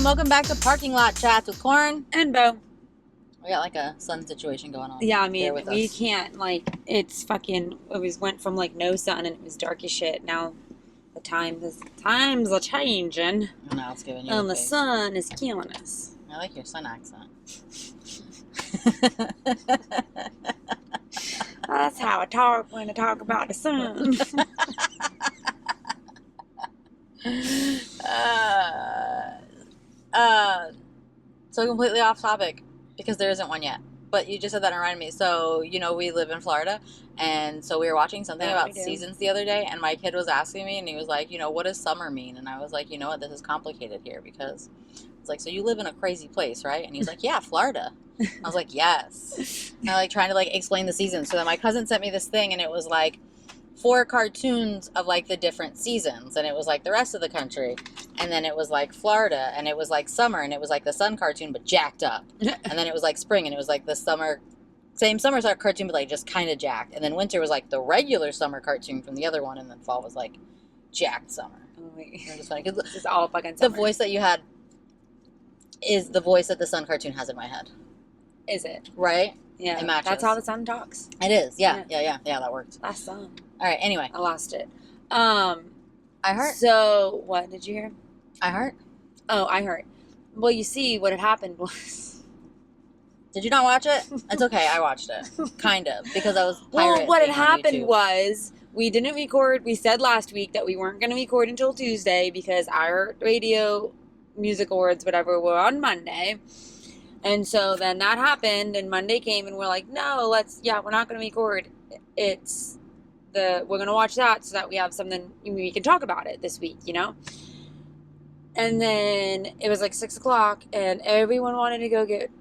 and welcome back to Parking Lot Chats with Corn and Bo. We got like a sun situation going on. Yeah, I mean, we can't, like, it's fucking, went from like no sun and it was dark as shit. Now the times are changing. And now it's giving you and the sun is killing us. I like your sun accent. That's how I talk when I talk about the sun. So completely off topic because there isn't one yet. But you just said that and reminded me. So, you know, we live in Florida, and so we were watching something about seasons the other day, and my kid was asking me, and he was like, you know, what does summer mean? And I was like, you know what, this is complicated here because it's like, so you live in a crazy place, right? And he's like, yeah, Florida. I was like, yes. And I like trying to like explain the seasons. So then my cousin sent me this thing, and it was like 4 cartoons of like the different seasons, and it was like the rest of the country, and then it was like Florida, and it was like summer, and it was like the sun cartoon but jacked up, and then it was like spring, and it was like the same summer cartoon but like just kind of jacked, and then winter was like the regular summer cartoon from the other one, and then fall was like jacked summer. Oh wait, just funny because it's all fucking summer. The voice that you had is the voice that the sun cartoon has in my head. Is it right? Yeah, it matches. That's how the sun talks. It is. Yeah. That worked. Last song. All right. Anyway, I lost it. Iheart. So what did you hear? Iheart. Oh, Iheart. Well, you see, what had happened was. Did you not watch it? It's okay. I watched it, kind of, because I was. Well, what had happened was we didn't record. We said last week that we weren't going to record until Tuesday because Iheart Radio Music Awards, whatever, were on Monday. And so then that happened, and Monday came, and we're like, no, we're not going to record. We're going to watch that so that we have something, we can talk about it this week, you know? And then it was like 6 o'clock, and everyone wanted to go get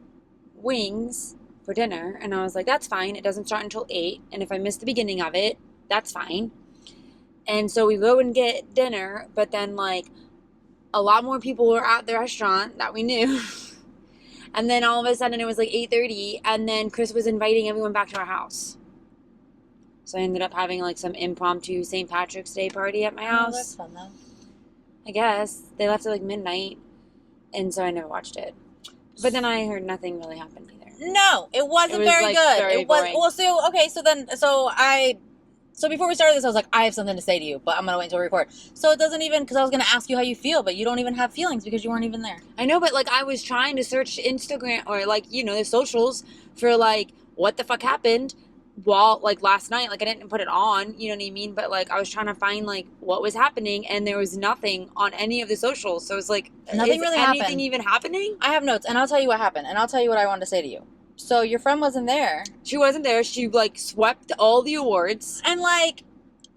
wings for dinner, and I was like, that's fine. It doesn't start until 8, and if I miss the beginning of it, that's fine. And so we go and get dinner, but then, like, a lot more people were at the restaurant that we knew. And then all of a sudden it was like 8:30, and then Chris was inviting everyone back to our house. So I ended up having like some impromptu St. Patrick's Day party at my house. Oh, that's fun though. I guess. They left at like midnight, and so I never watched it. But then I heard nothing really happened either. No, it wasn't very good. Very boring. So before we started this, I was like, I have something to say to you, but I'm going to wait until we record. So it doesn't even, because I was going to ask you how you feel, but you don't even have feelings because you weren't even there. I know, but like I was trying to search Instagram or like, you know, the socials for like what the fuck happened while like last night. Like I didn't put it on, you know what I mean? But like I was trying to find like what was happening, and there was nothing on any of the socials. So it's like, nothing really happened. Anything even happening? I have notes, and I'll tell you what happened, and I'll tell you what I wanted to say to you. So your friend wasn't there. She wasn't there. She like swept all the awards. And like,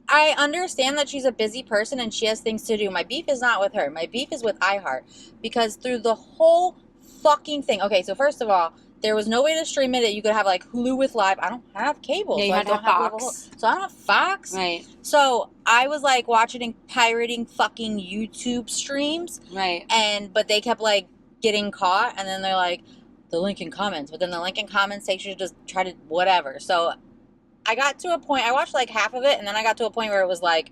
I understand that she's a busy person and she has things to do. My beef is not with her. My beef is with Iheart. Because through the whole fucking thing. Okay, so first of all, there was no way to stream it. You could have like Hulu with Live. I don't have cable. Yeah, you had to have Fox. So I don't have Fox. Right. So I was like watching and pirating fucking YouTube streams. Right. But they kept like getting caught, and then they're like, the link in comments. But then the link in comments takes you to just try to whatever. So I got to a point, I watched like half of it, and then I got to a point where it was like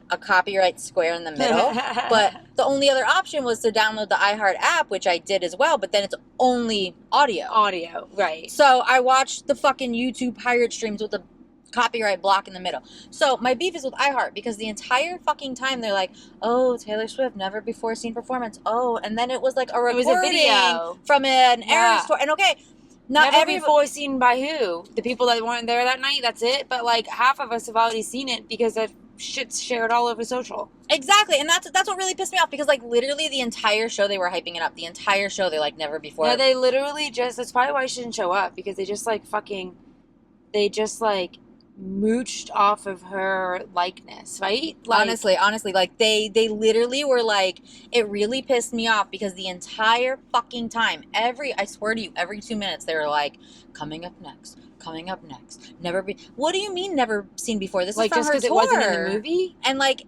a copyright square in the middle. But the only other option was to download the Iheart app, which I did as well, but then it's only audio. Audio, right. So I watched the fucking YouTube pirate streams with the copyright block in the middle. So my beef is with Iheart because the entire fucking time they're like, oh, Taylor Swift, never before seen performance. Oh, and then it was like a recording video from an Eras tour. And okay, never before seen by who? The people that weren't there that night, that's it. But like half of us have already seen it because that shit's shared all over social. Exactly, and that's what really pissed me off because like literally the entire show they were hyping it up. The entire show they're like never before. Yeah, they literally that's probably why she didn't show up, because they just like mooched off of her likeness, right? Like, honestly, like they literally were like, it really pissed me off because the entire fucking time, I swear to you, every 2 minutes they were like, coming up next, never be. What do you mean never seen before? This like is from just her tour. It wasn't in the movie. And like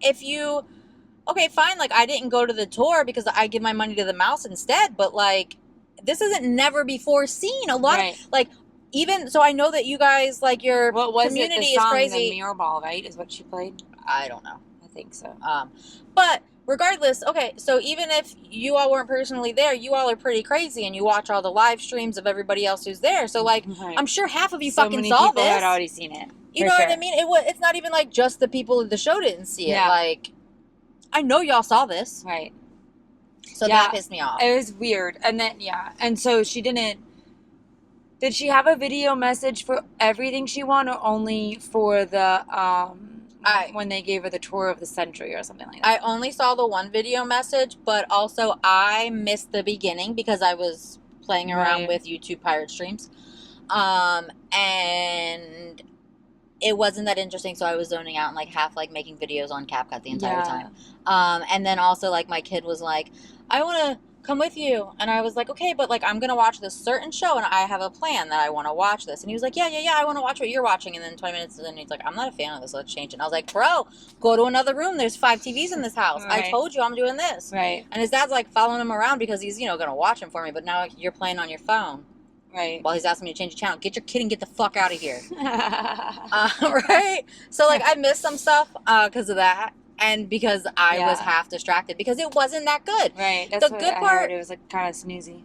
okay, fine, like I didn't go to the tour because I give my money to the mouse instead, but like this isn't never before seen. A lot of like. Even so, I know that you guys like your community is crazy. The Mirror Ball, right? Is what she played. I don't know. I think so. But regardless, okay, so even if you all weren't personally there, you all are pretty crazy and you watch all the live streams of everybody else who's there. So, like, Right. I'm sure half of you so fucking many saw people this. had already seen it. You know what I mean? It's not even like just the people of the show didn't see it. Yeah. Like, I know y'all saw this. Right. So that pissed me off. It was weird. And then, and so she didn't, did she have a video message for everything she won or only for the, when they gave her the tour of the century or something like that? I only saw the one video message, but also I missed the beginning because I was playing around with YouTube pirate streams. And it wasn't that interesting, so I was zoning out and like half like making videos on CapCut the entire time. And then also like my kid was like, I want to come with you, and I was like, okay, but like I'm gonna watch this certain show and I have a plan that I want to watch this. And he was like, yeah, I want to watch what you're watching. And then 20 minutes in, he's like, I'm not a fan of this, let's change it. And I was like, bro, go to another room, there's 5 TVs in this house. I told you I'm doing this. Right. And his dad's like following him around because he's, you know, gonna watch him for me, but now you're playing on your phone. Right. While he's asking me to change the channel. Get your kid and get the fuck out of here. Right? So, like, I missed some stuff because of that. And because I was half distracted. Because it wasn't that good. Right. That's the good part. It was, like, kind of snoozy.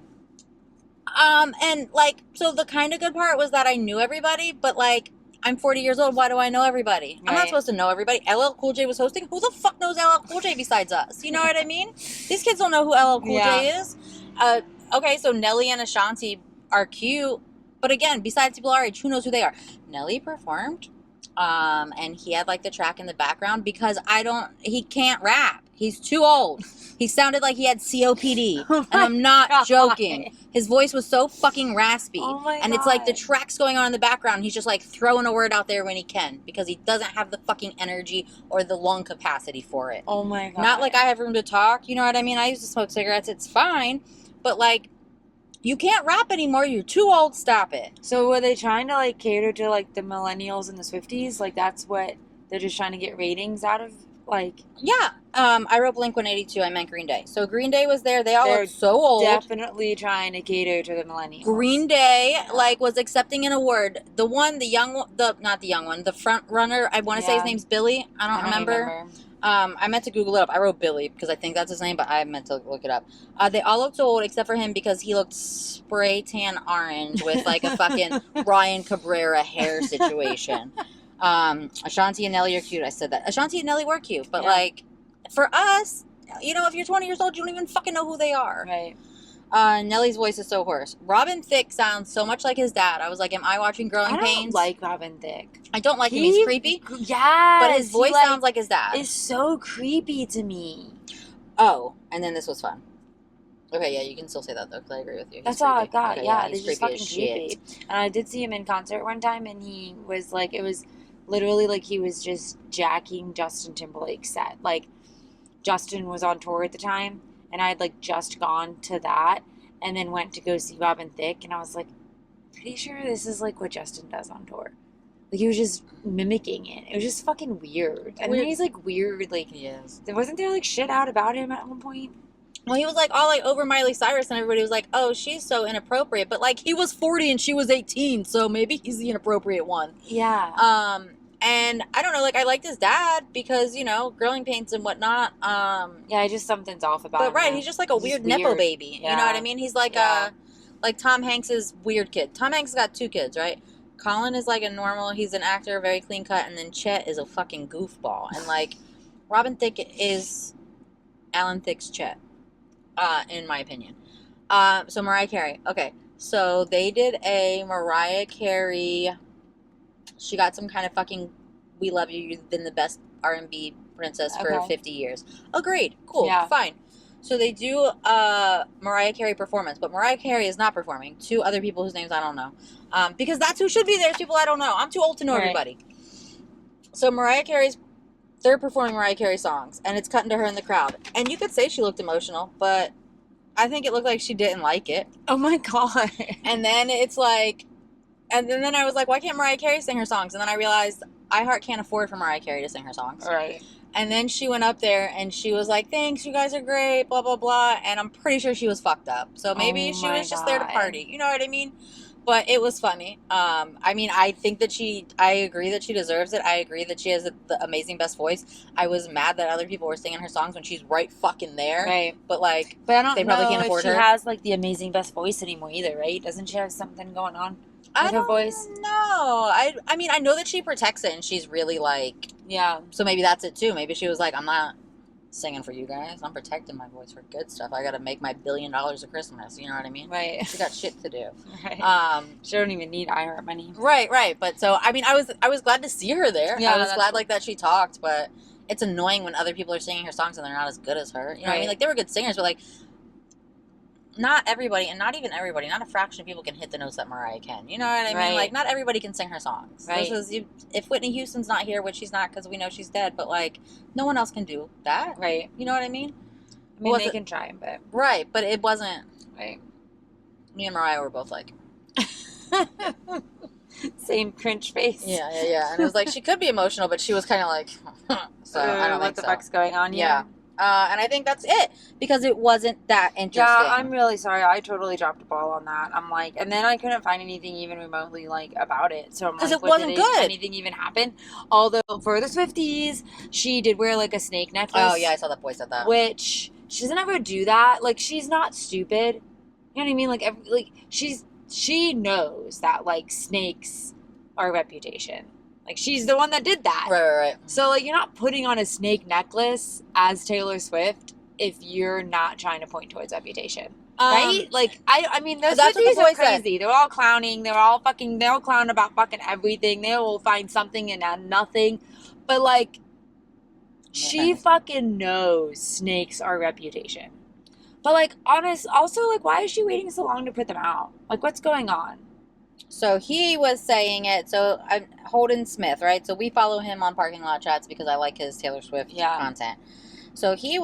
And, like, so the kind of good part was that I knew everybody. But, like, I'm 40 years old. Why do I know everybody? I'm not supposed to know everybody. LL Cool J was hosting. Who the fuck knows LL Cool J besides us? You know what I mean? These kids don't know who LL Cool J is. Okay, so Nelly and Ashanti are cute, but again, besides people our age, who knows who they are? Nelly performed, and he had like the track in the background because he can't rap. He's too old. He sounded like he had COPD, and I'm not joking. His voice was so fucking raspy. Oh my and God. It's like the track's going on in the background. He's just like throwing a word out there when he can because he doesn't have the fucking energy or the lung capacity for it. Oh my God. Not like I have room to talk, you know what I mean? I used to smoke cigarettes, it's fine, but like, you can't rap anymore. You're too old. Stop it. So were they trying to like cater to like the millennials and the Swifties? Like that's what they're just trying to get ratings out of? Like yeah. I wrote Blink-182. I meant Green Day. So Green Day was there. They all look so old. Definitely trying to cater to the millennials. Green Day like was accepting an award. The front runner. I want to say his name's Billy. I don't remember. I meant to Google it up. I wrote Billy because I think that's his name, but I meant to look it up. They all looked so old except for him because he looked spray tan orange with like a fucking Ryan Cabrera hair situation. Ashanti and Nelly are cute. I said that. Ashanti and Nelly were cute, but like for us, you know, if you're 20 years old, you don't even fucking know who they are. Right. Nelly's voice is so hoarse. Robin Thicke sounds so much like his dad. I was like, am I watching Growing Pains? I don't like Robin Thicke. I don't like him. He's creepy. Yeah. But his voice sounds like his dad. It's so creepy to me. Oh, and then this was fun. Okay, yeah, you can still say that though, because I agree with you. That's all I got. Okay, yeah, he's just fucking creepy. And I did see him in concert one time, and he was like, it was literally like he was just jacking Justin Timberlake's set. Like, Justin was on tour at the time, and I had like just gone to that, and then went to go see Robin Thicke, and I was like, pretty sure this is like what Justin does on tour. Like, he was just mimicking it. It was just fucking weird. And then he's like weird, like, He is. Wasn't there like shit out about him at one point? Well, he was like all like over Miley Cyrus, and everybody was like, "Oh, she's so inappropriate." But like, he was 40 and she was 18, so maybe he's the inappropriate one. Yeah. And I don't know, like I liked his dad because you know, Growing Pains and whatnot. Yeah, just something's off about him. But right, he's just like a weird nepo baby. Yeah. You know what I mean? He's like like Tom Hanks's weird kid. Tom Hanks got 2 kids, right? Colin is like a normal. He's an actor, very clean cut, and then Chet is a fucking goofball. And like, Robin Thicke is Alan Thicke's Chet. In my opinion. So Mariah Carey. Okay. So they did a Mariah Carey. She got some kind of fucking "We love you. You've been the best R&B princess for 50 years." Agreed. Cool. Yeah. Fine. So they do a Mariah Carey performance, but Mariah Carey is not performing. 2 other people whose names I don't know. Because that's who should be there. People I don't know. I'm too old to know everybody. So they're performing Mariah Carey songs, and it's cutting to her in the crowd. And you could say she looked emotional, but I think it looked like she didn't like it. Oh my God. And then it's like, and then I was like, why can't Mariah Carey sing her songs? And then I realized Iheart can't afford for Mariah Carey to sing her songs. Right. And then she went up there and she was like, thanks, you guys are great, blah, blah, blah. And I'm pretty sure she was fucked up. So maybe she was just there to party. You know what I mean? But it was funny. I mean, I think that I agree that she deserves it. I agree that she has the amazing best voice. I was mad that other people were singing her songs when she's right fucking there. Right. But like, I don't they probably can't afford her. She has like the amazing best voice anymore either, right? Doesn't she have something going on with her voice? No. I mean, I know that she protects it and she's really like, yeah. So maybe that's it too. Maybe she was like, I'm not singing for you guys. I'm protecting my voice for good stuff. I got to make my $1 billion of Christmas. You know what I mean? Right. She got shit to do. Right. She don't even need Iheart money. Right. But so, I mean, I was glad to see her there. Yeah, I was glad like that she talked, but it's annoying when other people are singing her songs and they're not as good as her. You know what I mean? Like, they were good singers, but like, not everybody, and not even everybody, not a fraction of people can hit the notes that Mariah can. You know what I mean? Like, not everybody can sing her songs. Right. If Whitney Houston's not here, which she's not because we know she's dead, but like, no one else can do that. Right. You know what I mean? I mean, they can try, but. Right, but it wasn't. Right. Me and Mariah were both like. Same cringe face. Yeah. And it was like, she could be emotional, but she was kind of like, so I don't think so. What the fuck's going on here? Yeah. And I think that's it because it wasn't that interesting. Yeah, I'm really sorry. I totally dropped a ball on that. I'm like, and then I couldn't find anything even remotely like about it. So I'm like, because it wasn't good. Anything even happen? Although for the Swifties, she did wear like a snake necklace. Oh yeah, I saw that boy said that. Which she doesn't ever do that. Like she's not stupid. You know what I mean? Like she knows that like snakes are a reputation. Like, she's the one that did that. Right. So, like, you're not putting on a snake necklace as Taylor Swift if you're not trying to point towards reputation. Right? Like, I mean, those Swifties are crazy. Said. They're all clowning. They'll clown about fucking everything. They will find something and add nothing. But, like, she fucking knows snakes are reputation. But, like, also, like, why is she waiting so long to put them out? Like, what's going on? So he was saying it. So Holden Smith, right? So we follow him on Parking Lot Chats because I like his Taylor Swift content. So he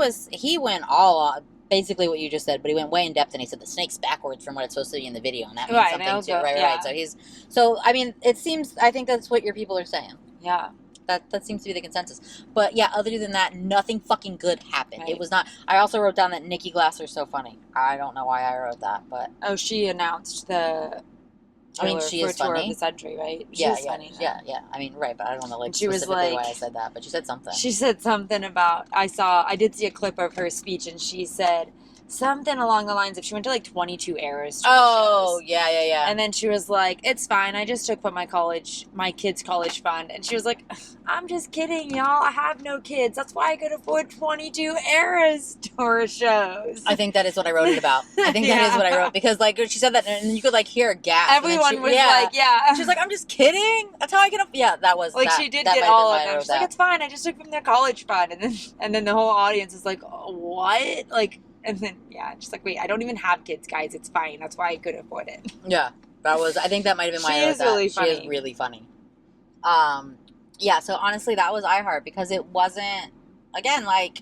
went all on basically what you just said, but he went way in depth and he said the snake's backwards from what it's supposed to be in the video, and that means something too. Right. So I mean, it seems, I think that's what your people are saying. Yeah. That seems to be the consensus. But yeah, other than that, nothing fucking good happened. Right. It was not. I also wrote down that Nikki Glaser's so funny. I don't know why I wrote that, but she announced the. I mean, she is funny. Tour of the century, right? Funny. Yeah. I mean, right, but I don't know, like, she specifically was like, why I said that, but she said something. She said something about, I did see a clip of her speech, and she said something along the lines of, she went to, like, 22 eras. Oh, yeah. And then she was like, it's fine, I just took from my kids' college fund. And she was like, I'm just kidding, y'all. I have no kids. That's why I could afford 22 eras tour shows. I think that is what I wrote it about. I think that is what I wrote. Because, like, she said that, and you could, like, hear a gasp. Everyone was like, yeah. She's like, I'm just kidding. That's how I can... Yeah, that was... Like, she did get all of them. She's like, it's fine. I just took from their college fund. And then the whole audience is like, what? Like... And then, just like, wait, I don't even have kids, guys. It's fine. That's why I could afford it. Yeah. I think that might have been my... She is really funny. She is really funny. Yeah, so honestly, that was Iheart because it wasn't... Again, like...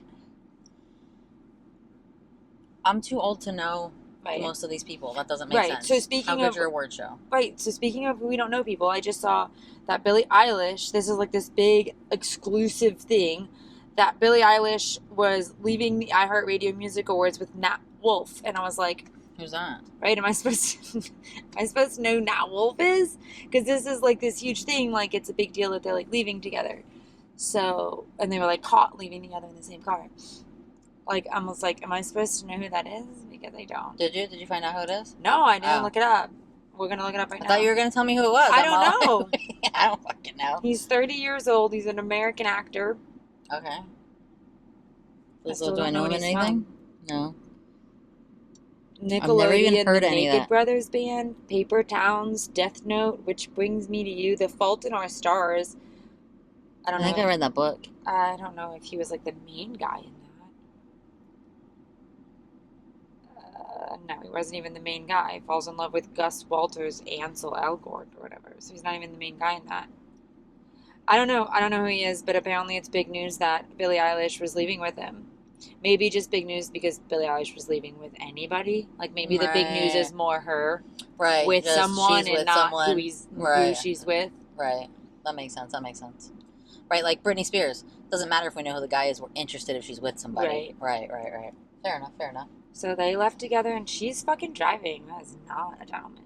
I'm too old to know most of these people. That doesn't make sense. So speaking How good's your award show? Right. So speaking of who we don't know people, I just saw that Billie Eilish... This is like this big exclusive thing... that Billie Eilish was leaving the iHeartRadio Music Awards with Nat Wolff, and I was like, "Who's that?" Right? Am I supposed to know who Nat Wolff is? Because this is like this huge thing. Like it's a big deal that they're like leaving together. So, and they were like caught leaving together in the same car. Like I was like, am I supposed to know who that is? Because I don't. Did you find out who it is? No, I didn't look it up. We're gonna look it up right now. I thought you were gonna tell me who it was. I don't know. I don't fucking know. He's 30 years old. He's an American actor. Okay. Do I know him in anything? No. Nickelodeon, I've never even heard the Naked Brothers Band, Paper Towns, Death Note, Which Brings Me to You, The Fault in Our Stars. I think I read that book. I don't know if he was like the main guy in that. No, he wasn't even the main guy. Falls in love with Gus Walters, Ansel Elgort, or whatever. So he's not even the main guy in that. I don't know who he is, but apparently it's big news that Billie Eilish was leaving with him. Maybe just big news because Billie Eilish was leaving with anybody. Like maybe the big news is more her with someone and not who she's with. Right. That makes sense. Right, like Britney Spears. Doesn't matter if we know who the guy is. We're interested if she's with somebody. Right. Fair enough. So they left together and she's fucking driving. That is not a gentleman.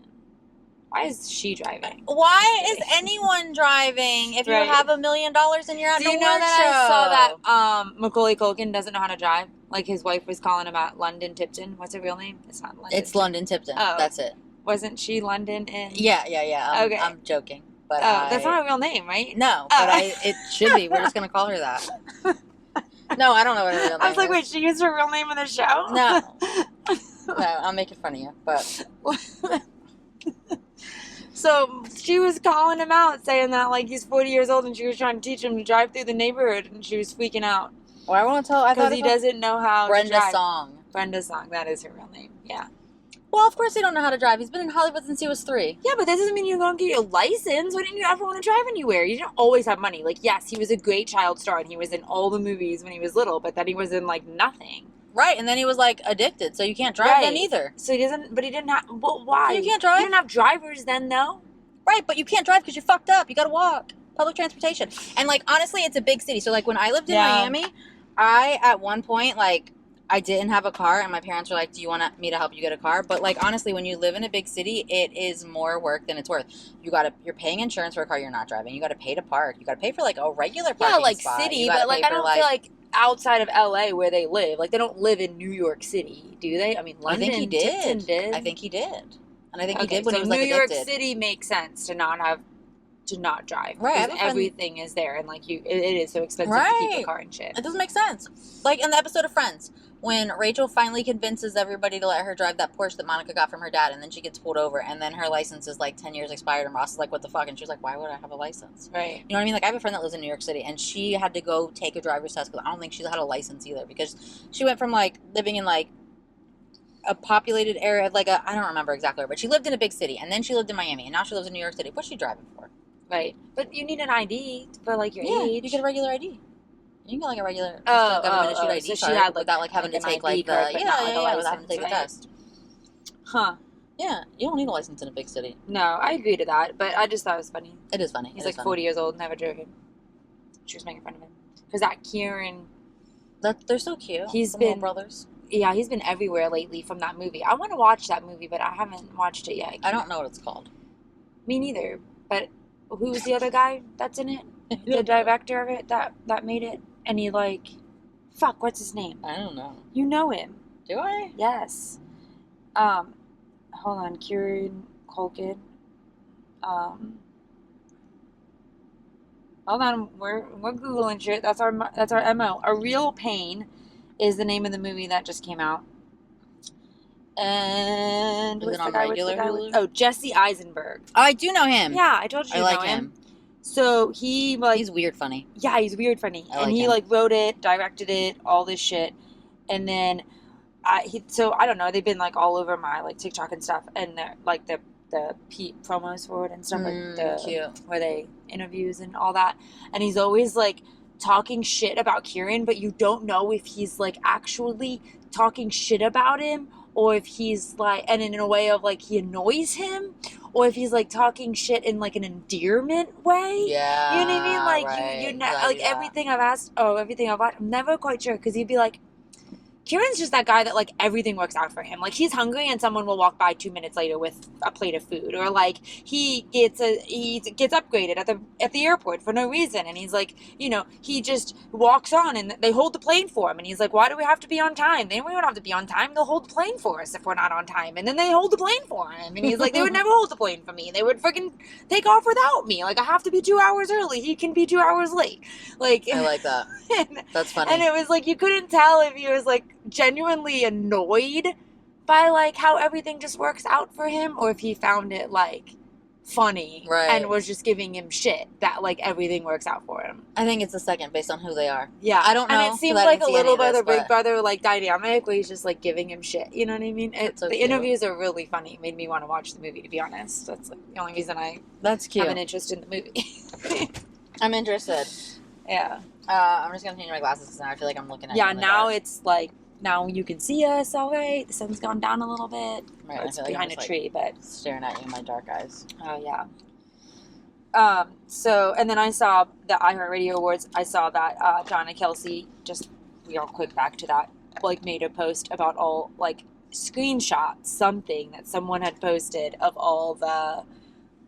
Why is she driving? Why is anyone driving if you have $1 million and you're at an award show? Do you know that I saw that Macaulay Culkin doesn't know how to drive? Like, his wife was calling him out London Tipton. What's her real name? It's not London. It's London Tipton. Oh. That's it. Wasn't she London in... Yeah. Okay. I'm joking. But that's not a real name, right? No, but it should be. We're just going to call her that. No, I don't know what her real name is. I was like, wait, she used her real name in the show? No. No, I'm making fun of you, but... So she was calling him out, saying that, like, he's 40 years old and she was trying to teach him to drive through the neighborhood, and she was freaking out. Well, I want to tell... Because he doesn't know how Brenda to drive. Song. Brenda Song, that is her real name, yeah. Well, of course he don't know how to drive. He's been in Hollywood since he was 3. Yeah, but that doesn't mean you're going to get your license. Why didn't you ever want to drive anywhere? You don't always have money. Like, yes, he was a great child star, and he was in all the movies when he was little, but then he was in, like, nothing. Right, and then he was, like, addicted, so you can't drive then either. So he doesn't... But he didn't have... Well, why? You can't drive? You didn't have drivers then, though. Right, but you can't drive because you're fucked up. You gotta walk. Public transportation. And, like, honestly, it's a big city. So, like, when I lived in Miami, at one point, like... I didn't have a car, and my parents were like, do you want me to help you get a car? But, like, honestly, when you live in a big city, it is more work than it's worth. You're paying insurance for a car you're not driving. You got to pay to park. You got to pay for, like, a regular parking spot. City, but, like, I don't feel like outside of L.A. where they live. Like, they don't live in New York City, do they? I mean, London, I think he did. Tipton did. I think he did. And I think he did when he was, like, New addicted. York City makes sense to not drive. Right. Because everything is there, and, like, it is so expensive to keep a car and shit. It doesn't make sense. Like, in the episode of Friends, when Rachel finally convinces everybody to let her drive that Porsche that Monica got from her dad, and then she gets pulled over, and then her license is, like, 10 years expired, and Ross is like, what the fuck? And she's like, why would I have a license? Right. You know what I mean? Like, I have a friend that lives in New York City, and she had to go take a driver's test, because I don't think she's had a license either, because she went from, like, living in, like, a populated area, like, I don't remember exactly where, but she lived in a big city, and then she lived in Miami, and now she lives in New York City. What's she driving for? Right. But you need an ID for, like, your age. You get a regular ID. You can get, like, a regular government-issued ID so card she had, like, without, like, having to take, like, without having to take a test. Huh. Yeah, you don't need a license in a big city. No, I agree to that, but I just thought it was funny. It is funny. He's, like, 40 years old, never driven. She was making fun of him. Because that Kieran... They're so cute. He's been... brothers. Yeah, he's been everywhere lately from that movie. I want to watch that movie, but I haven't watched it yet. I don't know what it's called. Me neither, but who's the other guy that's in it? The director of it that made it? And he, like, fuck, what's his name? I don't know. You know him. Do I? Yes. Hold on, Kieran Culkin. Hold on, we're Googling shit. That's our MO. A Real Pain is the name of the movie that just came out. And is it on regular Hulu? Oh, Jesse Eisenberg. Oh, I do know him. Yeah, I told you. I know him. So he, like... He's weird funny. Yeah, he's weird funny. And he, like, wrote it, directed it, all this shit. And then, I don't know, they've been, like, all over my, like, TikTok and stuff. And they're, like, the promos for it and stuff. Cute. Where they interviews and all that. And he's always, like, talking shit about Kieran, but you don't know if he's, like, actually talking shit about him, or if he's, like, and in a way of, like, he annoys him, or if he's, like, talking shit in, like, an endearment way. Yeah. You know what I mean? Like, right. like, everything I've watched, I'm never quite sure, because he'd be like, Kieran's just that guy that, like, everything works out for him. Like, he's hungry and someone will walk by 2 minutes later with a plate of food. Or, like, he gets upgraded at the airport for no reason. And he's like, you know, he just walks on and they hold the plane for him. And he's like, why do we have to be on time? We don't have to be on time. They'll hold the plane for us if we're not on time. And then they hold the plane for him. And he's like, they would never hold the plane for me. They would freaking take off without me. Like, I have to be 2 hours early. He can be 2 hours late. Like, I like that. That's funny. And it was like, you couldn't tell if he was, like, genuinely annoyed by, like, how everything just works out for him, or if he found it, like, funny, right, and was just giving him shit that, like, everything works out for him. I think it's the second, based on who they are. Yeah, I don't know. And it seems like a little brother, big brother, like, dynamic, where he's just, like, giving him shit. You know what I mean? The interviews are really funny. It made me want to watch the movie, to be honest. That's, like, the only reason I have an interest in the movie. I'm interested. Yeah. I'm just gonna change my glasses because now I feel like I'm looking at. Yeah, now it's like, now you can see us all right. The sun's gone down a little bit. Right, it's behind a tree, but staring at you in my dark eyes. Oh yeah. So, and then I saw the Iheart Radio Awards. I saw that John and Kelsey, just real quick back to that, like, made a post about all, like, screenshots, something that someone had posted of all the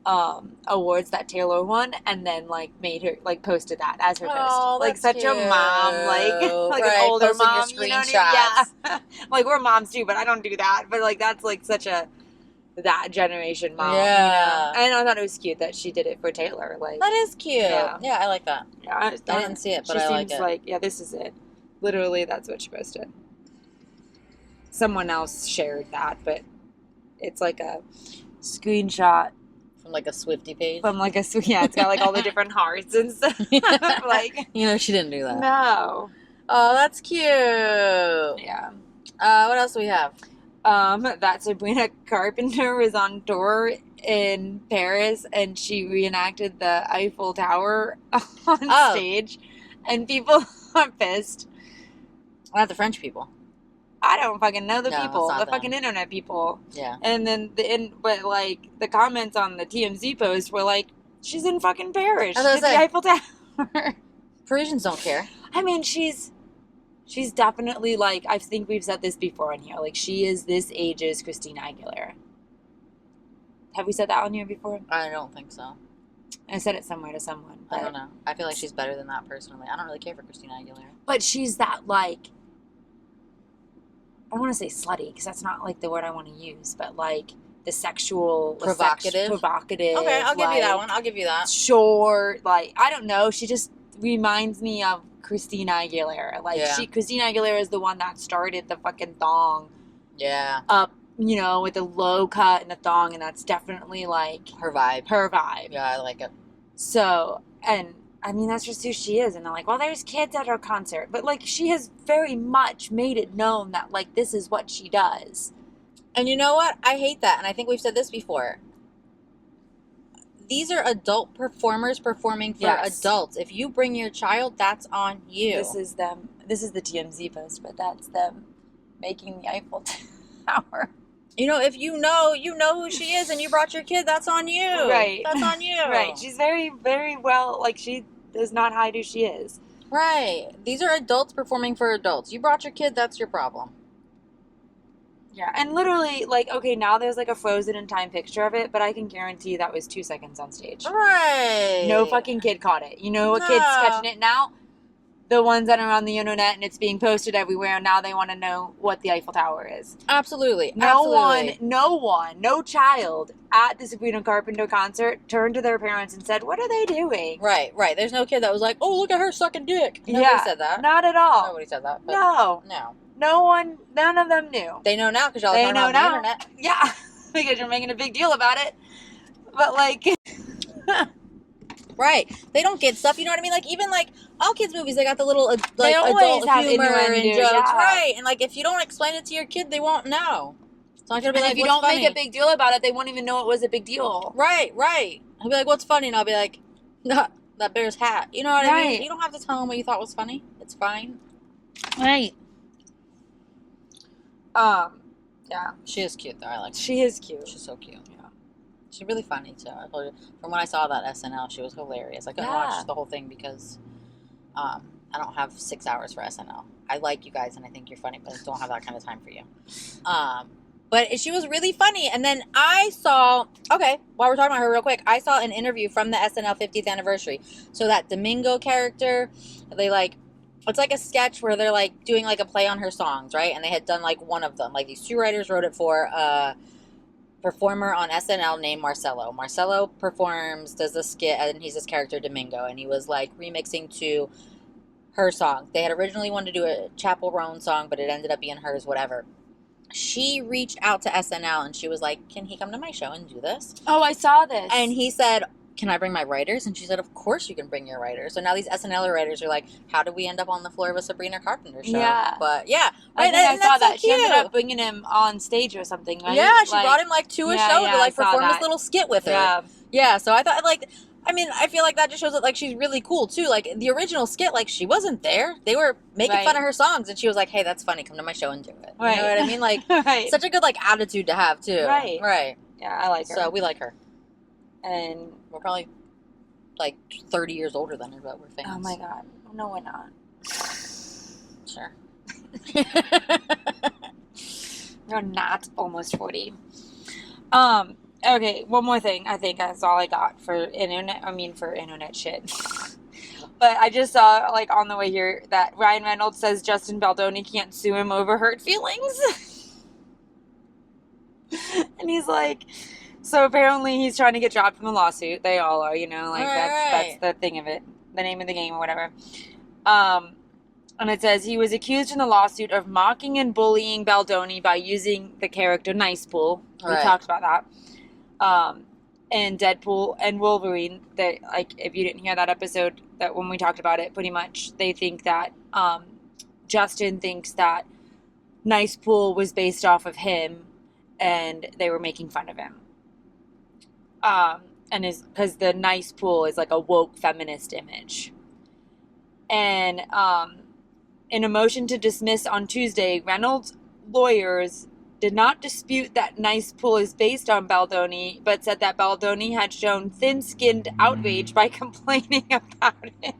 awards that Taylor won, and then like made her like posted that as her post. Oh, Like that's such cute. a mom, like Right, an older posting your mom. You know what I mean? Yeah. Like we're moms too, but I don't do that. But like that's like such a that generation mom. Yeah. You know? And I thought it was cute that she did it for Taylor. Like that is cute. Yeah, I like that. Yeah, I didn't see it, but I like it. She seems like, yeah, this is it. Literally, that's what she posted. Someone else shared that, but it's like a screenshot from like a Swiftie page. From like it's got like all the different hearts and stuff. Like, she didn't do that. No. Oh, that's cute. Yeah. What else do we have? That Sabrina Carpenter was on tour in Paris, and she reenacted the Eiffel Tower on stage, and people are pissed. Not the French people. I don't fucking know the people, the fucking internet people. Yeah. And then but like the comments on the TMZ post were like, "She's in fucking Paris. She's at the Eiffel Tower." Parisians don't care. I mean, she's definitely like, I think we've said this before on here. Like, she is this age's Christina Aguilera. Have we said that on here before? I don't think so. I said it somewhere to someone. I don't know. I feel like she's better than that personally. I don't really care for Christina Aguilera. But she's that like, I want to say slutty because that's not like the word I want to use, but like the sexual provocative. Okay, I'll give you that one. I'll give you that. Short, like I don't know. She just reminds me of Christina Aguilera. Like Christina Aguilera is the one that started the fucking thong. Yeah. Up, with the low cut and the thong, and that's definitely like her vibe. Yeah, I like it. So, and I mean, that's just who she is. And they're like, well, there's kids at her concert. But, like, she has very much made it known that, like, this is what she does. And you know what? I hate that. And I think we've said this before. These are adult performers performing for adults. If you bring your child, that's on you. This is them. This is the TMZ post, but that's them making the Eiffel Tower. If you know who she is and you brought your kid, that's on you. Right. That's on you. Right. She's very, very well, like, she does not hide who she is. Right. These are adults performing for adults. You brought your kid, that's your problem. Yeah. And literally, like, okay, now there's, like, a frozen in time picture of it, but I can guarantee that was 2 seconds on stage. Right. No fucking kid caught it. You know what kid's catching it now? The ones that are on the internet and it's being posted everywhere, and now they want to know what the Eiffel Tower is. Absolutely. No child at the Sabrina Carpenter concert turned to their parents and said, what are they doing? Right. There's no kid that was like, oh, look at her sucking dick. Nobody said that. Not at all. Nobody said that. No. None of them knew. They know now because y'all are on the internet. Yeah, because you're making a big deal about it. But, like... Right. They don't get stuff, you know what I mean? Like, even, like, all kids' movies, they got the little, like, they adult humor and jokes. Yeah. Right. And, like, if you don't explain it to your kid, they won't know. It's not going to be like, if you don't make a big deal about it, they won't even know it was a big deal. Right. He'll be like, what's funny? And I'll be like, that bear's hat. You know what I mean? You don't have to tell them what you thought was funny. It's fine. Right. Yeah. She is cute, though. I like her. She is cute. She's so cute. She's really funny, too. I told you. From when I saw that SNL, she was hilarious. I couldn't watch the whole thing because I don't have 6 hours for SNL. I like you guys, and I think you're funny, but I don't have that kind of time for you. But she was really funny. And then I saw... Okay, while we're talking about her real quick, I saw an interview from the SNL 50th anniversary. So that Domingo character, they, like... It's like a sketch where they're, like, doing, like, a play on her songs, right? And they had done, like, one of them. Like, these two writers wrote it for... performer on SNL named Marcelo. Marcelo does a skit, and he's this character Domingo, and he was like remixing to her song. They had originally wanted to do a Chappell Roan song, but it ended up being hers, whatever. She reached out to SNL and she was like, can he come to my show and do this? Oh, I saw this. And he said, can I bring my writers? And she said, of course you can bring your writers. So now these SNL writers are like, how did we end up on the floor of a Sabrina Carpenter show? Yeah. But yeah. I think I saw that. So she ended up bringing him on stage or something, right? Yeah, she brought him like to a show to like perform this little skit with her. Yeah. Yeah, so I thought like, I mean, I feel like that just shows that like she's really cool too. Like the original skit, like she wasn't there. They were making fun of her songs and she was like, hey, that's funny. Come to my show and do it. Right. You know what I mean? Like such a good like attitude to have too. Right. Yeah, I like her. So we like her. And we're probably like 30 years older than her, but we're fans. Oh my God. No, we're not. Sure. We're not almost 40. Okay, one more thing. I think that's all I got for internet shit. But I just saw, like, on the way here that Ryan Reynolds says Justin Baldoni can't sue him over hurt feelings. And he's like, so apparently he's trying to get dropped from the lawsuit. They all are, like, that's the thing of it. The name of the game or whatever. And it says he was accused in the lawsuit of mocking and bullying Baldoni by using the character Nice Pool. We talked about that. And Deadpool and Wolverine, that, like, if you didn't hear that episode, that when we talked about it, pretty much they think that Justin thinks that Nice Pool was based off of him, and they were making fun of him. And is because the Nice Pool is like a woke feminist image. And in a motion to dismiss on Tuesday, Reynolds' lawyers did not dispute that Nice Pool is based on Baldoni, but said that Baldoni had shown thin-skinned outrage by complaining about it.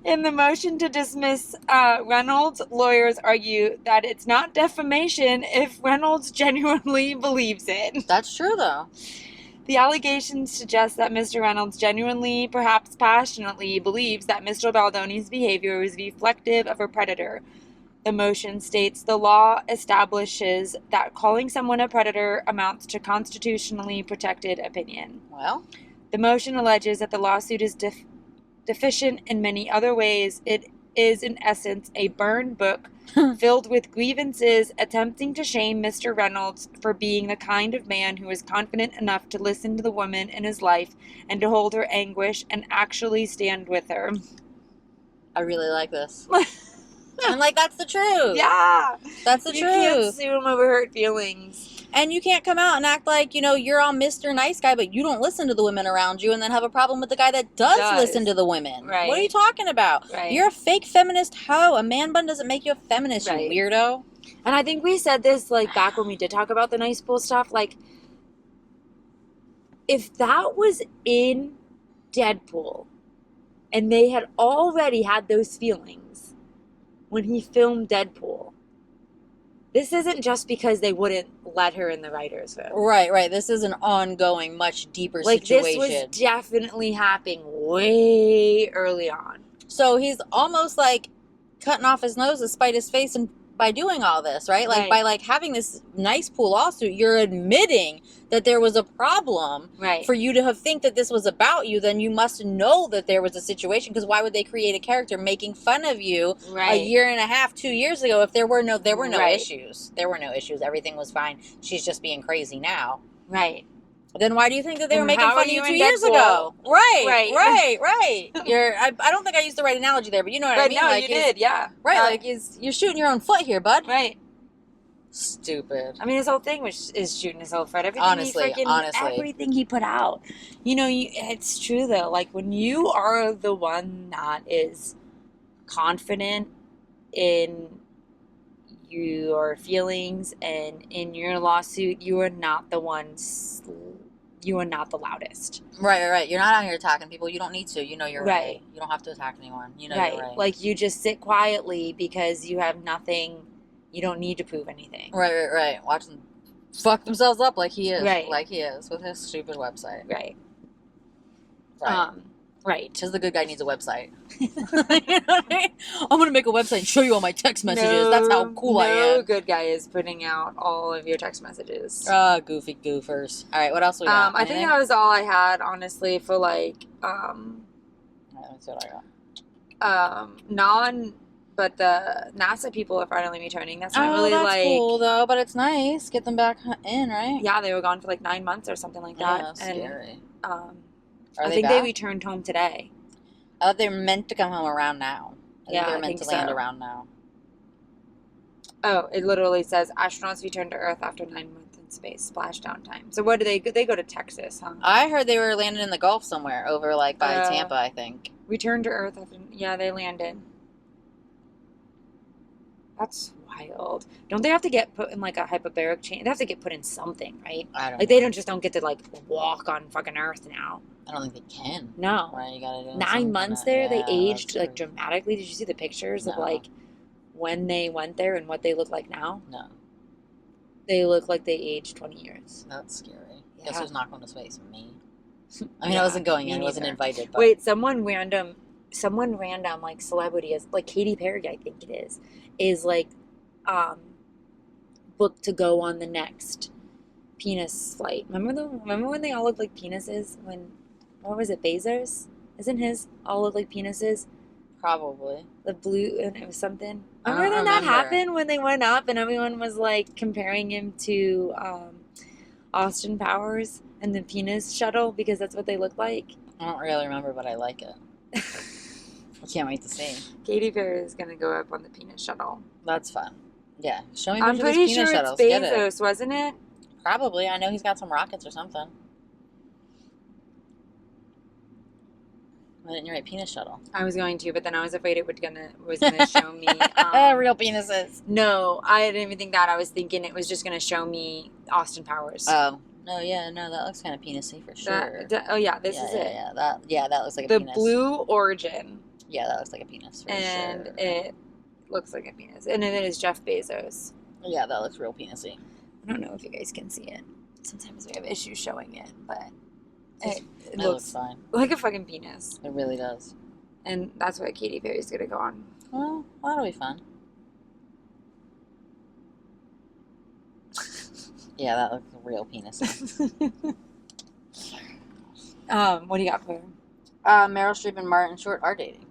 In the motion to dismiss, Reynolds' lawyers argue that it's not defamation if Reynolds genuinely believes it. That's true, though. The allegations suggest that Mr. Reynolds genuinely, perhaps passionately, believes that Mr. Baldoni's behavior is reflective of a predator. The motion states the law establishes that calling someone a predator amounts to constitutionally protected opinion. Well, the motion alleges that the lawsuit is deficient in many other ways. It is, in essence, a burned book filled with grievances attempting to shame Mr. Reynolds for being the kind of man who is confident enough to listen to the woman in his life and to hold her anguish and actually stand with her. I really like this. And, like, that's the truth. Yeah. That's the truth. You can't sue him over hurt feelings. And you can't come out and act like, you're all Mr. Nice Guy, but you don't listen to the women around you and then have a problem with the guy that does listen to the women. Right. What are you talking about? Right. You're a fake feminist hoe. A man bun doesn't make you a feminist, you weirdo. And I think we said this, like, back when we did talk about the Nice Pool stuff. Like, if that was in Deadpool and they had already had those feelings when he filmed Deadpool, this isn't just because they wouldn't let her in the writer's room. Right. This is an ongoing, much deeper situation. This was definitely happening way early on. So he's almost, like, cutting off his nose to spite his face and by doing all this, right? Like, by, like, having this Nice Pool lawsuit, you're admitting that there was a problem. Right. For you to think that this was about you, then you must know that there was a situation, because why would they create a character making fun of you a year and a half, 2 years ago if there were no issues? There were no issues. Everything was fine. She's just being crazy now. Right. Then why do you think that they were making fun of you 2 years ago? Right. I don't think I used the right analogy there, but you know what I mean? No, like, you did, yeah. Right, like, you're shooting your own foot here, bud. Right. Stupid. I mean, his whole thing is shooting his whole foot. Everything everything he put out. It's true, though. Like, when you are the one that is confident in your feelings and in your lawsuit, you are not the loudest. Right. You're not out here attacking people. You don't need to. You're right. You don't have to attack anyone. You're right. Like, you just sit quietly because you have nothing. You don't need to prove anything. Right. Watch them fuck themselves up like he is. Right. Like he is with his stupid website. Right. Right. Because the good guy needs a website. You know what I mean? I'm going to make a website and show you all my text messages. That's how cool I am. No good guy is putting out all of your text messages. Goofy goofers. All right, what else we got? I think that was all I had, honestly, for, like, that's what I got. But the NASA people are finally returning. That's not really, that's like... cool, though, but it's nice. Get them back in, right? Yeah, they were gone for, like, 9 months or something like that. Yeah, scary. I think they returned home today. I thought they were meant to come home around now. They were meant to land around now. Oh, it literally says astronauts return to Earth after 9 months in space. Splashdown time. So where do they go to Texas, huh? I heard they were landing in the Gulf somewhere over, like, by Tampa, I think. Return to Earth after... Yeah, they landed. That's wild. Don't they have to get put in, like, a hyperbaric chain? They have to get put in something, right? I don't know. They don't get to, like, walk on fucking Earth now. I don't think they can. No. Right, you gotta do 9 months there, they aged, like, dramatically. Did you see the pictures of, like, when they went there and what they look like now? No. They look like they aged 20 years. That's scary. Yeah. Guess who's not going to space? Me. I mean, I wasn't going in. I wasn't invited. But... Wait, someone random, like, celebrity, is like Katy Perry, I think it is like, booked to go on the next penis flight. Remember when they all looked like penises? What was it, Bezos? Isn't his all look like penises? Probably. The blue, and it was something. Remember when that happened, when they went up and everyone was like comparing him to Austin Powers and the penis shuttle because that's what they look like? I don't really remember, but I like it. I can't wait to see. Katy Perry is going to go up on the penis shuttle. That's fun. Yeah. Show me I'm pretty sure it's Bezos, wasn't it? Probably. I know he's got some rockets or something. Why didn't you write penis shuttle? I was going to, but then I was afraid it was gonna show me real penises. No, I didn't even think that. I was thinking it was just gonna show me Austin Powers. Oh no, that looks kind of penisy for sure. This is it. That looks like a penis. The blue origin. Yeah, that looks like a penis for sure. And it looks like a penis, and it is Jeff Bezos. Yeah, that looks real penisy. I don't know if you guys can see it. Sometimes we have issues showing it, but. It looks fine. Like a fucking penis. It really does. And that's what Katy Perry's going to go on. Well, that'll be fun. Yeah, that looks real penis. What do you got for her? Meryl Streep and Martin Short are dating.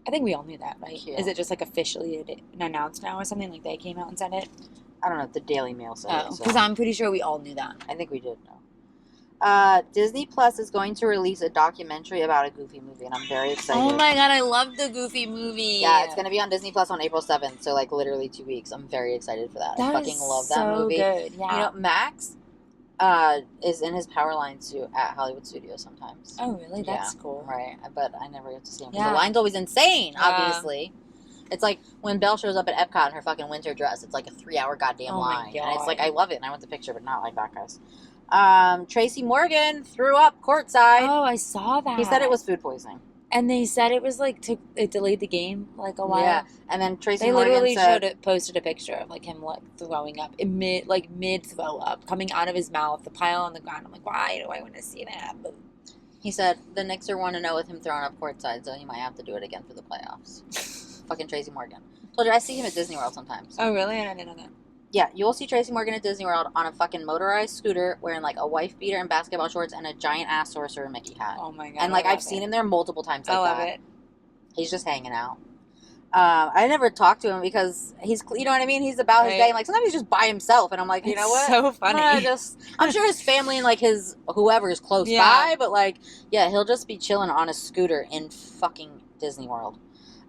I think we all knew that, right? Yeah. Is it just like officially announced now or something? Like they came out and said it? I don't know. The Daily Mail said it. Because I'm pretty sure we all knew that. I think we did know. Disney Plus is going to release a documentary about a Goofy movie, and I'm very excited. Oh my god, I love the Goofy movie. Yeah, it's going to be on Disney Plus on April 7th, so like literally 2 weeks. I'm very excited for that. I fucking love that movie. Good. Yeah. You know, Max is in his Powerline suit at Hollywood Studios sometimes. Oh, really? That's cool. Right, but I never get to see him. The line's always insane, obviously. It's like when Belle shows up at Epcot in her fucking winter dress. It's like a 3-hour goddamn line. And it's like, I love it, and I want the picture, but not like that, guys. Tracy Morgan threw up courtside. Oh, I saw that. He said it was food poisoning. And they said it was like, it delayed the game like a while. Yeah, and then Tracy Morgan literally posted a picture of like him like throwing up, mid throw up, coming out of his mouth, the pile on the ground. I'm like, why do I want to see that? But he said the Knicks are 1-0 with him throwing up courtside, so he might have to do it again for the playoffs. Fucking Tracy Morgan. Told you, I see him at Disney World sometimes. Oh, really? I didn't know that. Yeah, you'll see Tracy Morgan at Disney World on a fucking motorized scooter wearing like a wife beater and basketball shorts and a giant ass Sorcerer Mickey hat. Oh my god. And like I've seen him there multiple times like I love that. it. He's just hanging out. I never talked to him because he's, you know what I mean? He's about his day. And like sometimes he's just by himself and I'm like, you know what? So funny. I'm sure his family and like his whoever is close by, but like, yeah, he'll just be chilling on a scooter in fucking Disney World.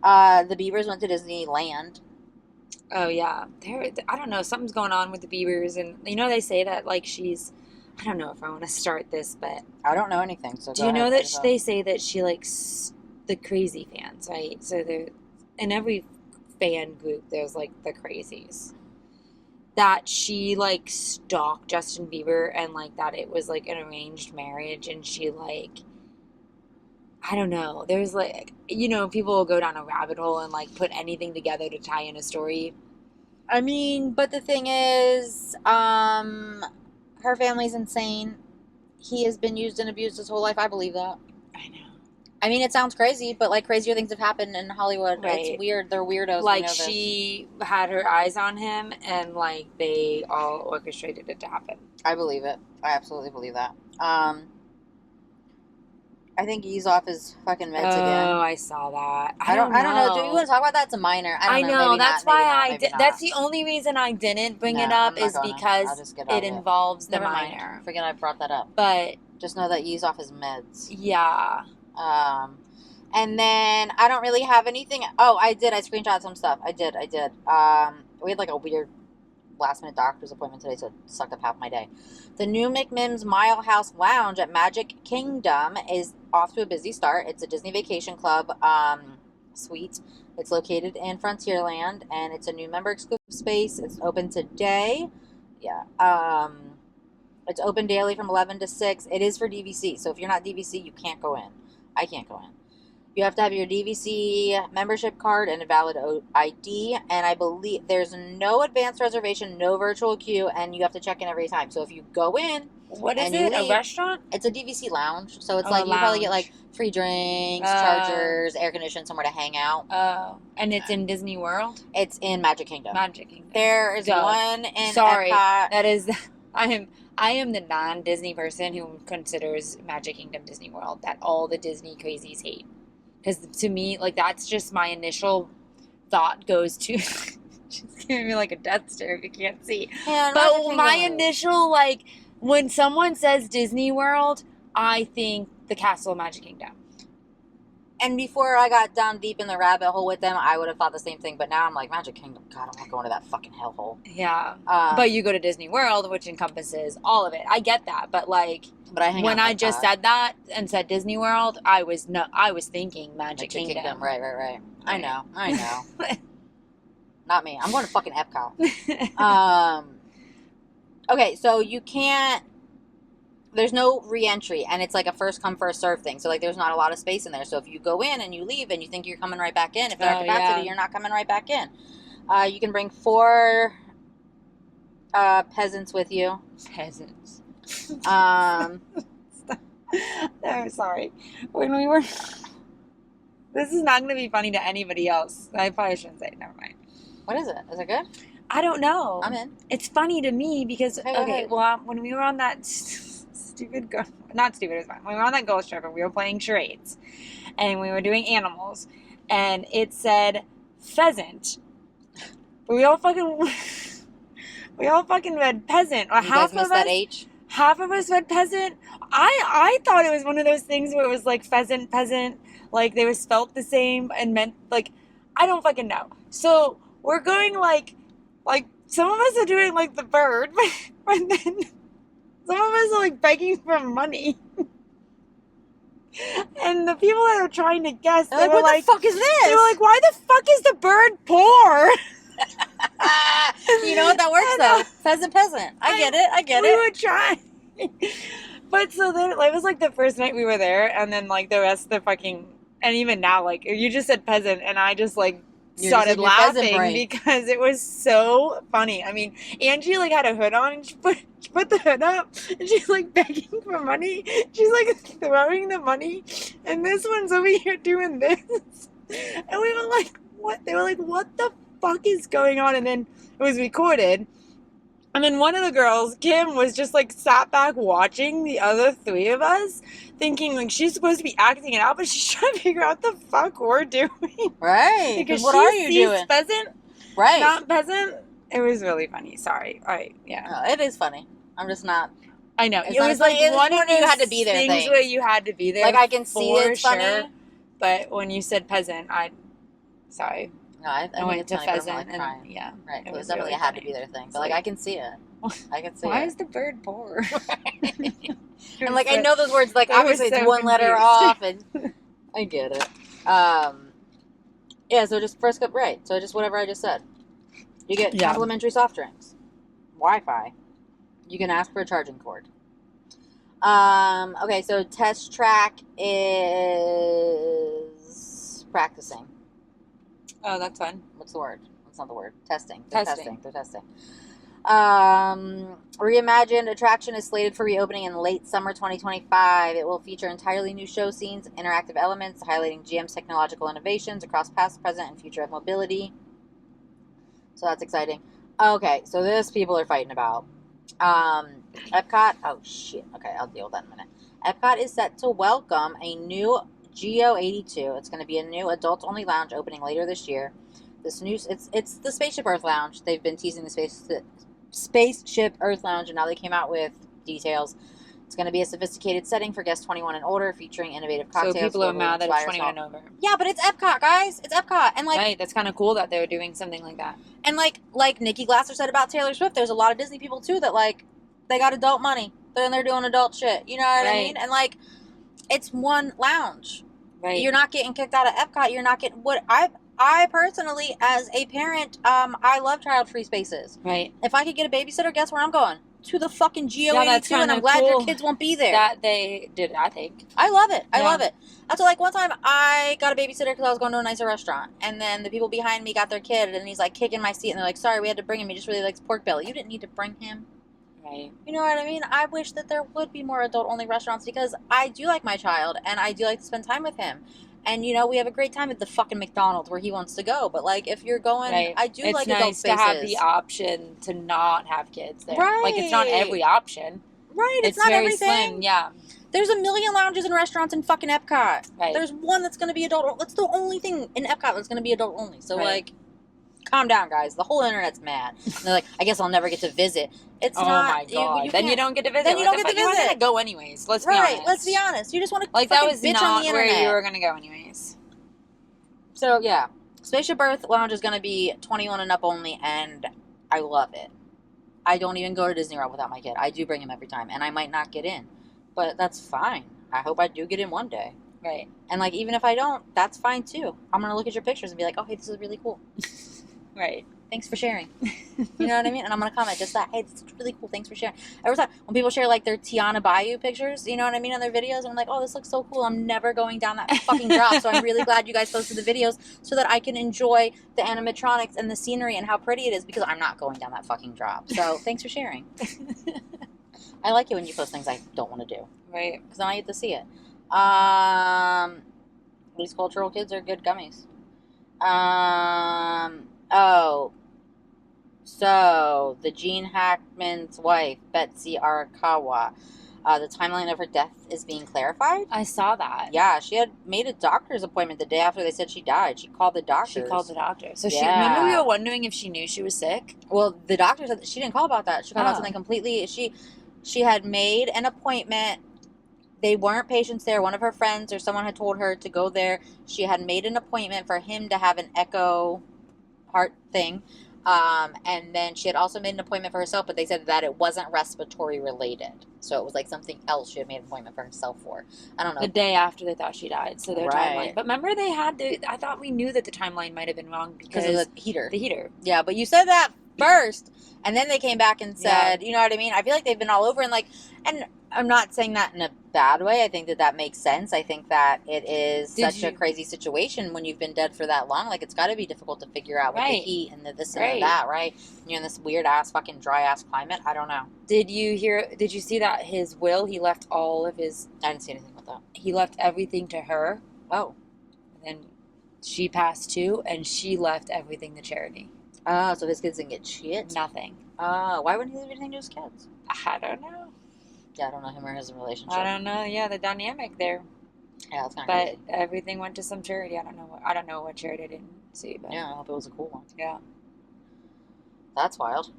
The Biebers went to Disneyland. Oh yeah, I don't know. Something's going on with the Biebers, and you know they say that like she's. I don't know if I want to start this, but I don't know anything. So do you know that they say that she likes the crazy fans, right? So there, in every fan group, there's like the crazies. That she like stalked Justin Bieber, and like that it was like an arranged marriage, and she like. I don't know. There's like, you know, people will go down a rabbit hole and like put anything together to tie in a story. I mean, but the thing is, her family's insane. He has been used and abused his whole life. I believe that. I know. I mean, it sounds crazy, but like crazier things have happened in Hollywood. Right. It's weird. They're weirdos. Like she had her eyes on him, and like they all orchestrated it to happen. I believe it. I absolutely believe that. I think he's off his fucking meds again. Oh, I saw that. I don't know. Do you want to talk about that? It's a minor. I don't know. That's why I did. That's the only reason I didn't bring it up is because it involves the minor. Forget I brought that up. But just know that he's off his meds. Yeah. And then I don't really have anything. Oh, I did. I screenshot some stuff. I did. We had like a weird last-minute doctor's appointment today, so it sucked up half my day. The new McMims Mile House Lounge at Magic Kingdom is off to a busy start. It's a Disney Vacation Club suite. It's located in Frontierland, and it's a new member exclusive space. It's open today. Yeah. It's open daily from 11 to 6. It is for DVC, so if you're not DVC, you can't go in. I can't go in. You have to have your DVC membership card and a valid ID. And I believe there's no advanced reservation, no virtual queue, and you have to check in every time. So if you go in, what is it? A restaurant? It's a DVC lounge. So it's like you probably get like free drinks, chargers, air conditioning, somewhere to hang out. Oh. And it's in Disney World? It's in Magic Kingdom. Magic Kingdom. There is one in Sorry, Epcot. that is... I am the non-Disney person who considers Magic Kingdom Disney World that all the Disney crazies hate. Because to me, like, that's just my initial thought goes to... She's giving me like a death stare if you can't see. Yeah, but my initial, like, when someone says Disney World, I think the Castle of Magic Kingdom. And before I got down deep in the rabbit hole with them, I would have thought the same thing. But now I'm like, Magic Kingdom, God, I'm not going to that fucking hellhole. Yeah. But you go to Disney World, which encompasses all of it. I get that. But, like, when I just said that and said Disney World, I was thinking Magic Kingdom. Right. I know. Not me. I'm going to fucking Epcot. Okay, so you can't... There's no re-entry, and it's like a first-come, first-served thing. So, like, there's not a lot of space in there. So if you go in and you leave and you think you're coming right back in, if you're at capacity, you're not coming right back in. You can bring 4 peasants with you. Peasants. I'm sorry. When we were... This is not going to be funny to anybody else. I probably shouldn't say it. Never mind. What is it? Is it good? I don't know. I'm in. It's funny to me because, when we were on that not stupid, it was fun. When we were on that girls trip and we were playing charades and we were doing animals and it said pheasant. But we all fucking read peasant. Or half of us, that H? Half of us read peasant. I thought it was one of those things where it was like peasant, like they were spelt the same and meant, like, I don't fucking know. So we're going like some of us are doing like the bird, but then some of us are like begging for money. And the people that are trying to guess, they were what the fuck is this? They were like, why the fuck is the bird poor? You know what, that works though. Peasant. I get it. We were trying. But so then it was like the first night we were there, and then like the rest of the fucking, and even now, like you just said peasant, and I just like started laughing because it was so funny. I mean, Angie like had a hood on and she put the hood up and she's like begging for money. She's like throwing the money and this one's over here doing this. And we were like, what? They were like, what the fuck is going on? And then it was recorded. And then one of the girls, Kim, was just like sat back watching the other 3 of us, thinking like she's supposed to be acting it out, but she's trying to figure out what the fuck we're doing. Right. Because what are you doing? Pheasant, right? Not peasant. It was really funny. Sorry. All right. Yeah. No, it is funny. I'm just not. I know. It was like one of those you had to be there things where you had to be there. Like I can see it's funny, but when you said peasant, sorry. No, I went to pheasant, and yeah, right. It was definitely really a had to be there thing, but like I can see it. I can see it. Why is the bird poor? And like I know those words. Like obviously it's one letter off, and I get it. Yeah. So just first cup, right? So just whatever I just said. You get complimentary soft drinks, Wi-Fi. You can ask for a charging cord. Okay. So test track is practicing. Oh, that's fun. What's the word? What's not the word? Testing. They're testing. Reimagined attraction is slated for reopening in late summer 2025. It will feature entirely new show scenes, interactive elements, highlighting GM's technological innovations across past, present, and future of mobility. So that's exciting. Okay, so this people are fighting about. Epcot. Oh, shit. Okay, I'll deal with that in a minute. Epcot is set to welcome a new Geo 82. It's going to be a new adult-only lounge opening later this year. It's the Spaceship Earth Lounge. They've been teasing the Spaceship Earth Lounge, and now they came out with details. It's going to be a sophisticated setting for guests 21 and older, featuring innovative cocktails. So people are mad that it's 21 and over. Yeah, but it's Epcot, guys. It's Epcot, and like right. That's kind of cool that they were doing something like that. And like Nikki Glasser said about Taylor Swift, there's a lot of Disney people too that like they got adult money. They're doing adult shit. You know what I mean? And like. It's one lounge. Right. You're not getting kicked out of Epcot. You're not getting what I personally, as a parent, I love child-free spaces. Right. If I could get a babysitter, guess where I'm going? to the fucking GO82, that's and I'm glad your kids won't be there. That they did, I think. I love it. I love it. That's like one time I got a babysitter because I was going to a nicer restaurant, and then the people behind me got their kid, and he's like kicking my seat, and they're like, sorry, we had to bring him. He just really likes pork belly. You didn't need to bring him. Right. You know what I mean? I wish that there would be more adult-only restaurants because I do like my child, and I do like to spend time with him. And, you know, we have a great time at the fucking McDonald's where he wants to go. But, like, if you're going, I do like adult spaces. It's nice to have the option to not have kids there. Right. Like, it's not every option. Right. It's not very everything. Slim. Yeah. There's a million lounges and restaurants in fucking Epcot. Right. There's one that's going to be adult. That's the only thing in Epcot that's going to be adult only. So, like, calm down, guys. The whole internet's mad. And they're like, I guess I'll never get to visit. It's not. Oh, my God. Then you don't get to visit. Then you don't get to visit. You want to go anyways. Let's be honest. Right. Let's be honest. You just want to like, fucking that was bitch not on the internet. where you were going to go anyways. So, yeah. Spaceship Earth Lounge is going to be 21 and up only, and I love it. I don't even go to Disney World without my kid. I do bring him every time, and I might not get in. But that's fine. I hope I do get in one day. Right. And, like, even if I don't, that's fine, too. I'm going to look at your pictures and be like, oh, hey, this is really cool. Right. Thanks for sharing. You know what I mean? And I'm going to comment just that. Hey, this is really cool. Thanks for sharing. Every time when people share, like, their Tiana Bayou pictures, you know what I mean, on their videos, and I'm like, oh, this looks so cool. I'm never going down that fucking drop. So I'm really glad you guys posted the videos so that I can enjoy the animatronics and the scenery and how pretty it is because I'm not going down that fucking drop. So thanks for sharing. I like it when you post things I don't want to do. Right. Because then I get to see it. These cultural kids are good gummies. So, the Gene Hackman's wife, Betsy Arakawa, the timeline of her death is being clarified. I saw that. Yeah, she had made a doctor's appointment the day after they said she died. She called the doctor. So she, remember we were wondering if she knew she was sick? Well, the doctor said that she didn't call about that. She called about something completely. She had made an appointment. They weren't patients there. One of her friends or someone had told her to go there. She had made an appointment for him to have an echo heart thing. And then she had also made an appointment for herself, but they said that it wasn't respiratory related. So it was like something else she had made an appointment for herself for. I don't know. The day after they thought she died. So their timeline. But remember I thought we knew that the timeline might have been wrong because of the heater. The heater. Yeah, but you said that first. And then they came back and said, you know what I mean? I feel like they've been all over and I'm not saying that in a bad way. I think that makes sense. I think that it is such a crazy situation when you've been dead for that long. Like, it's got to be difficult to figure out with the heat and the this and that, right? You're in this weird-ass, fucking dry-ass climate. I don't know. Did you see that his will, he left all of his... I didn't see anything about that. He left everything to her. Oh. And then she passed too, and she left everything to charity. Oh, so his kids didn't get shit? Nothing. Why wouldn't he leave anything to his kids? I don't know. Yeah, I don't know him or his relationship. I don't know. Yeah, the dynamic there. Yeah, that's kind of crazy. But everything went to some charity. I don't know what charity I didn't see. But yeah, I hope it was a cool one. Yeah. That's wild.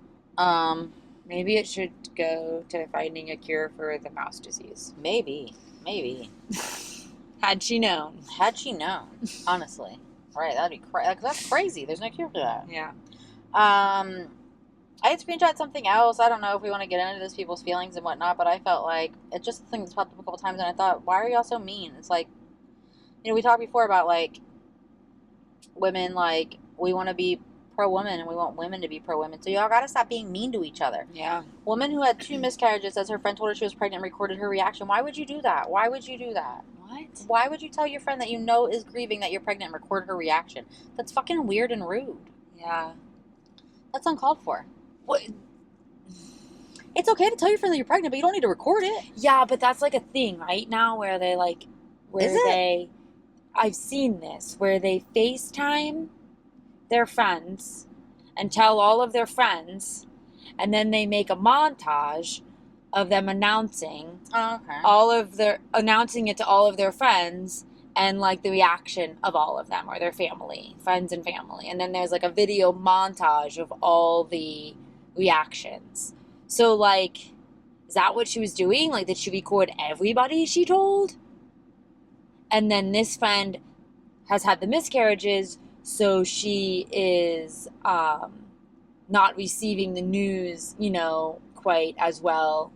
Maybe it should go to finding a cure for the mouse disease. Maybe. Had she known. Honestly. Right, that'd be crazy. That's crazy. There's no cure for that. Yeah. I had screenshot something else. I don't know if we want to get into those people's feelings and whatnot, but I felt like it's just a thing that's popped up a couple times, and I thought, why are y'all so mean? It's like, you know, we talked before about like women, like we want to be pro-woman and we want women to be pro-women, so y'all gotta stop being mean to each other. Yeah. Woman who had 2 miscarriages, as her friend told her she was pregnant, recorded her reaction. Why would you do that? What? Why would you tell your friend that you know is grieving that you're pregnant and record her reaction? That's fucking weird and rude. Yeah. That's uncalled for. What? It's okay to tell your friend that you're pregnant, but you don't need to record it. Yeah, but that's like a thing right now where they like, I've seen this, where they FaceTime their friends and tell all of their friends, and then they make a montage of them announcing announcing it to all of their friends and like the reaction of all of them or their friends and family. And then there's like a video montage of all the reactions. So like, is that what she was doing? Like, did she record everybody she told? And then this friend has had the miscarriages, so she is not receiving the news, you know, quite as well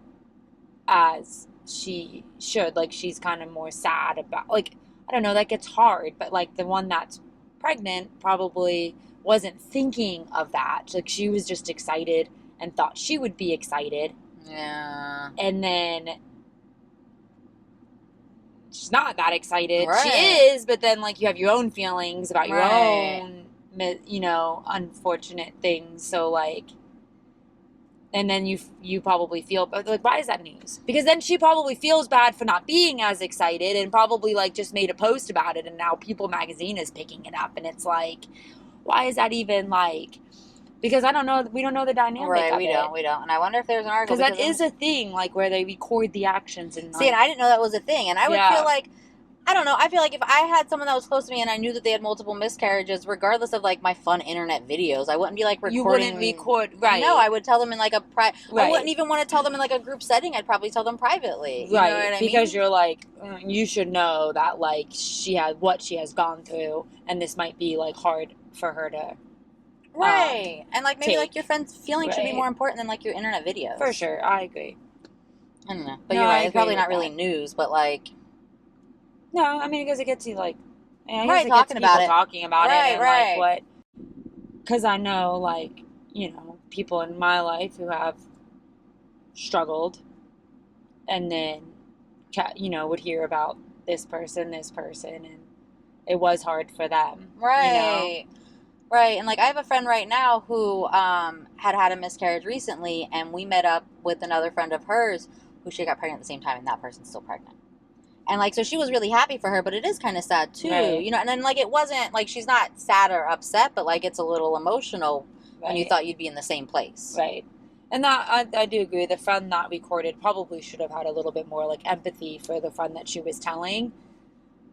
as she should. Like, she's kind of more sad about, like, I don't know, that gets hard, but like the one that's pregnant probably wasn't thinking of that. Like, she was just excited and thought she would be excited. Yeah. And then she's not that excited. Right. She is, but then, like, you have your own feelings about your own, you know, unfortunate things. So, like, and then you probably feel, but like, why is that news? Because then she probably feels bad for not being as excited and probably, like, just made a post about it, and now People Magazine is picking it up, and it's like, why is that even, like, because I don't know, we don't know the dynamic right, of we it. don't. And I wonder if there's an article. Because that is a thing, like, where they record the actions and, like, see, and I didn't know that was a thing, and I would feel like, I don't know, I feel like if I had someone that was close to me and I knew that they had multiple miscarriages, regardless of, like, my fun internet videos, I wouldn't be, like, recording. You wouldn't record, right. No, I would tell them in, like, I wouldn't even want to tell them in, like, a group setting. I'd probably tell them privately. You know what I mean? Because you're like, you should know that, like, what she has gone through, and this might be, like, hard for her to... Right. And, like, maybe, like, your friend's feelings should be Right. more important than, like, your internet videos. For sure. I agree. I don't know. But you're right. It's probably not really news, but, like... No, I mean, because it gets you, like... Right, talking about it. Talking about it. And, right. like, what... Because I know, like, you know, people in my life who have struggled and then, you know, would hear about this person, and it was hard for them. Right. You know? Right, and, like, I have a friend right now who had a miscarriage recently, and we met up with another friend of hers who she got pregnant at the same time, and that person's still pregnant. And, like, so she was really happy for her, but it is kind of sad, too. Right. You know, and then, like, it wasn't, like, she's not sad or upset, but, like, it's a little emotional when you thought you'd be in the same place. Right. And that, I do agree. The friend that recorded probably should have had a little bit more, like, empathy for the friend that she was telling.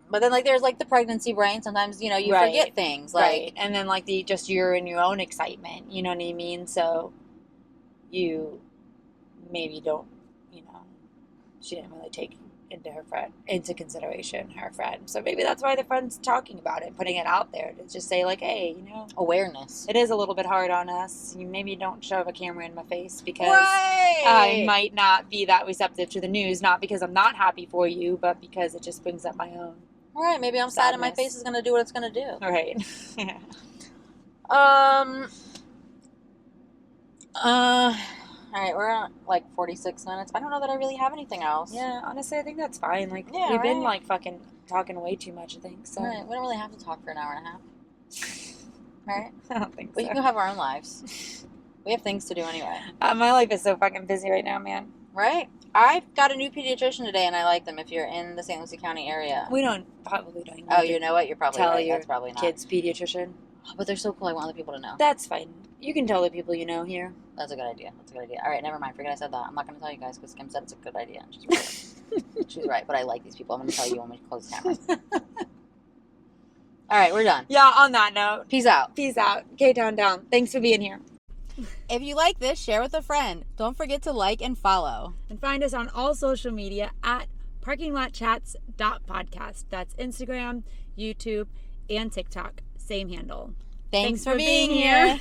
But then, like, there's, like, the pregnancy brain. Sometimes, you know, you forget things. Like, right. And then, like, you're in your own excitement. You know what I mean? So you maybe don't, you know, she didn't really take into consideration her friend. So maybe that's why the friend's talking about it, putting it out there to just say, like, hey, you know, awareness. It is a little bit hard on us. You maybe don't shove a camera in my face because I might not be that receptive to the news, not because I'm not happy for you, but because it just brings up my own. Right, maybe I'm sad and my face is going to do what it's going to do. Right. Yeah. All right, we're at, like, 46 minutes. I don't know that I really have anything else. Yeah, honestly, I think that's fine. Like, we've been, like, fucking talking way too much, I think. So. Right, we don't really have to talk for an hour and a half. Right? I don't think so. We can have our own lives. We have things to do anyway. My life is so fucking busy right now, man. Right? I got a new pediatrician today, and I like them if you're in the St. Lucie County area. We probably don't. Oh, you know what? You're probably tell right. Your That's probably not. Kid's pediatrician. Oh, but they're so cool. I want other people to know. That's fine. You can tell the people you know here. That's a good idea. All right, never mind. Forget I said that. I'm not going to tell you guys because Kim said it's a good idea. She's right. She's right, but I like these people. I'm going to tell you when we close the cameras. All right, we're done. Yeah, on that note. Peace out. K-Town down. Thanks for being here. If you like this, share with a friend. Don't forget to like and follow. And find us on all social media at parkinglotchats.podcast. That's Instagram, YouTube, and TikTok. Same handle. Thanks for being here.